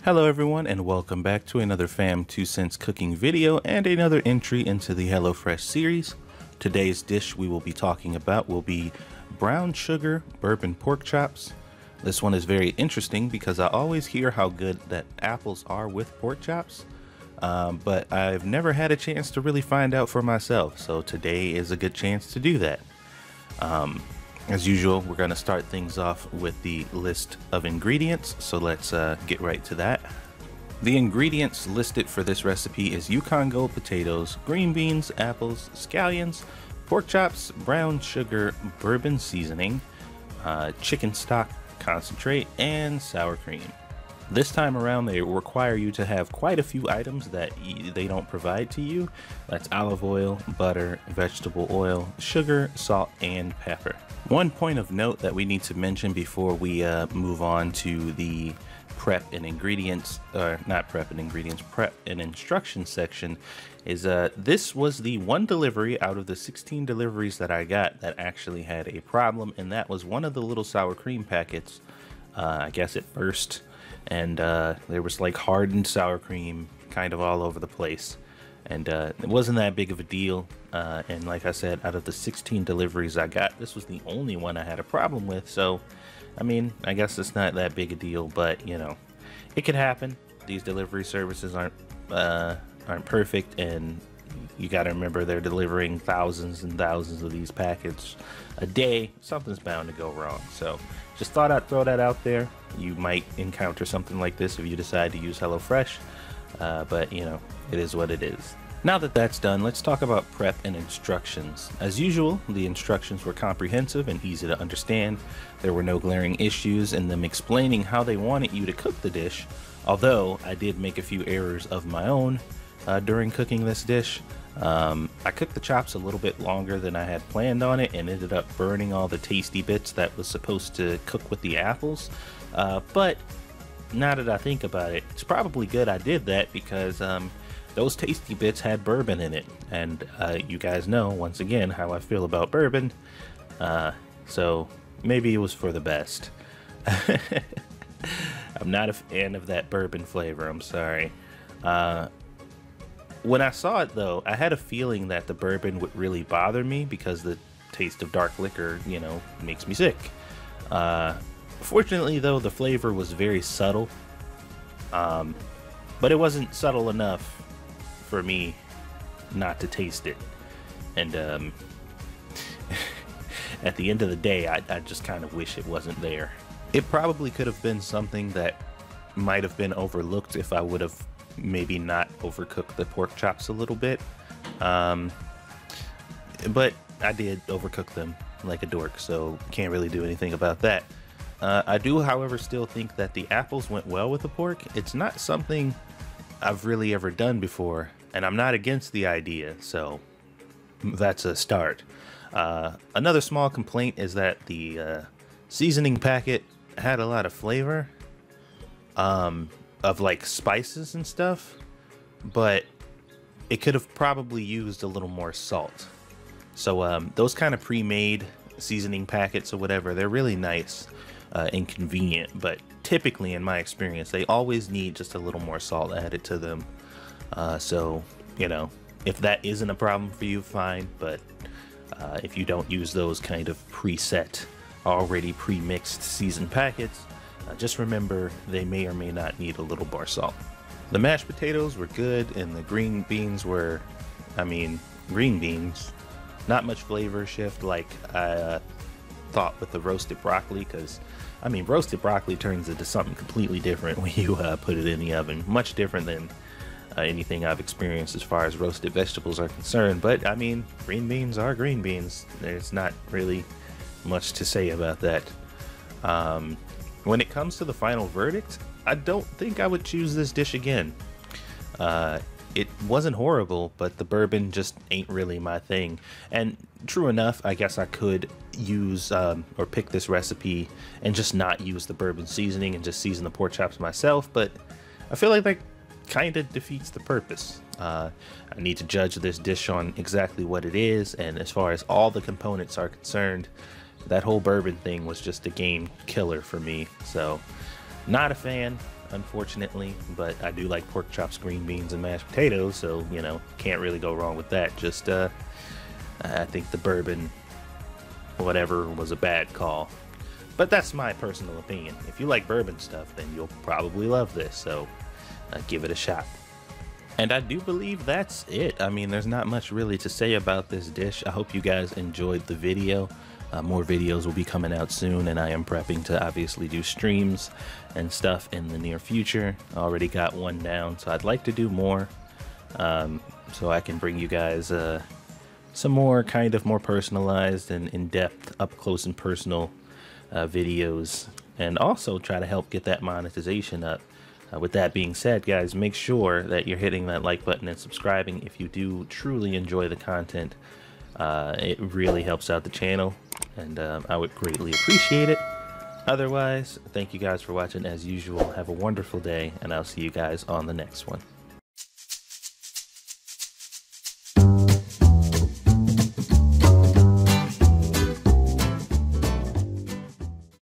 Hello everyone, and welcome back to another Fam 2 Cents cooking video and another entry into the HelloFresh series. Today's dish we will be talking about will be brown sugar bourbon pork chops. This one is very interesting because I always hear how good that apples are with pork chops, but I've never had a chance to really find out for myself, so today is a good chance to do that. As usual, we're going to start things off with the list of ingredients, so let's get right to that. The ingredients listed for this recipe is Yukon Gold potatoes, green beans, apples, scallions, pork chops, brown sugar, bourbon seasoning, chicken stock concentrate, and sour cream. This time around, they require you to have quite a few items that they don't provide to you. That's olive oil, butter, vegetable oil, sugar, salt, and pepper. One point of note that we need to mention before we move on to the prep and ingredients, or not prep and ingredients, prep and instruction section is this was the one delivery out of the 16 deliveries that I got that actually had a problem, and that was one of the little sour cream packets. I guess it burst, and there was like hardened sour cream kind of all over the place, and it wasn't that big of a deal. And like I said, out of the 16 deliveries I got, this was the only one I had a problem with. So I mean, I guess it's not that big a deal, but you know, it could happen. These delivery services aren't perfect, and you got to remember they're delivering thousands and thousands of these packets a day. Something's bound to go wrong. So just thought I'd throw that out there. You might encounter something like this if you decide to use HelloFresh, but you know, it is what it is. Now that that's done, let's talk about prep and instructions. As usual, the instructions were comprehensive and easy to understand. There were no glaring issues in them explaining how they wanted you to cook the dish, although I did make a few errors of my own during cooking this dish. I cooked the chops a little bit longer than I had planned on it and ended up burning all the tasty bits that was supposed to cook with the apples. But now that I think about it, it's probably good I did that because those tasty bits had bourbon in it, and you guys know, once again, how I feel about bourbon, so maybe it was for the best. I'm not a fan of that bourbon flavor, I'm sorry. When I saw it though, I had a feeling that the bourbon would really bother me because the taste of dark liquor, you know, makes me sick. Fortunately though, the flavor was very subtle, but it wasn't subtle enough for me not to taste it. And at the end of the day, I just kind of wish it wasn't there. It probably could have been something that might have been overlooked if I would have maybe not overcooked the pork chops a little bit, but I did overcook them like a dork, so can't really do anything about that. I do, however, still think that the apples went well with the pork. It's not something I've really ever done before, and I'm not against the idea, so that's a start. Another small complaint is that the seasoning packet had a lot of flavor of like spices and stuff, but it could have probably used a little more salt. So those kind of pre-made seasoning packets or whatever, they're really nice and convenient, but typically in my experience they always need just a little more salt added to them. So you know, if that isn't a problem for you, fine, but if you don't use those kind of preset, already pre-mixed seasoned packets, just remember they may or may not need a little more salt. The mashed potatoes were good, and the green beans were, I mean, green beans. Not much flavor shift like I thought with the roasted broccoli, because I mean, roasted broccoli turns into something completely different when you put it in the oven. Much different than anything I've experienced as far as roasted vegetables are concerned. But I mean, green beans are green beans. There's not really much to say about that. When it comes to the final verdict, I don't think I would choose this dish again. It wasn't horrible, but the bourbon just ain't really my thing. And true enough, I guess I could use or pick this recipe and just not use the bourbon seasoning and just season the pork chops myself, but I feel like that kind of defeats the purpose. I need to judge this dish on exactly what it is, and as far as all the components are concerned, that whole bourbon thing was just a game killer for me. So not a fan. unfortunately, but I do like pork chops, green beans, and mashed potatoes, so, you know, can't really go wrong with that. Just, I think the bourbon, whatever, was a bad call. But that's my personal opinion. If you like bourbon stuff, then you'll probably love this, so give it a shot. And I do believe that's it. I mean, there's not much really to say about this dish. I hope you guys enjoyed the video. More videos will be coming out soon, and I am prepping to obviously do streams and stuff in the near future. I already got one down, so I'd like to do more, so I can bring you guys some more kind of more personalized and in-depth, up-close and personal videos, and also try to help get that monetization up. With that being said, guys, make sure that you're hitting that like button and subscribing if you do truly enjoy the content. It really helps out the channel, and I would greatly appreciate it. Otherwise, thank you guys for watching as usual. Have a wonderful day, and I'll see you guys on the next one.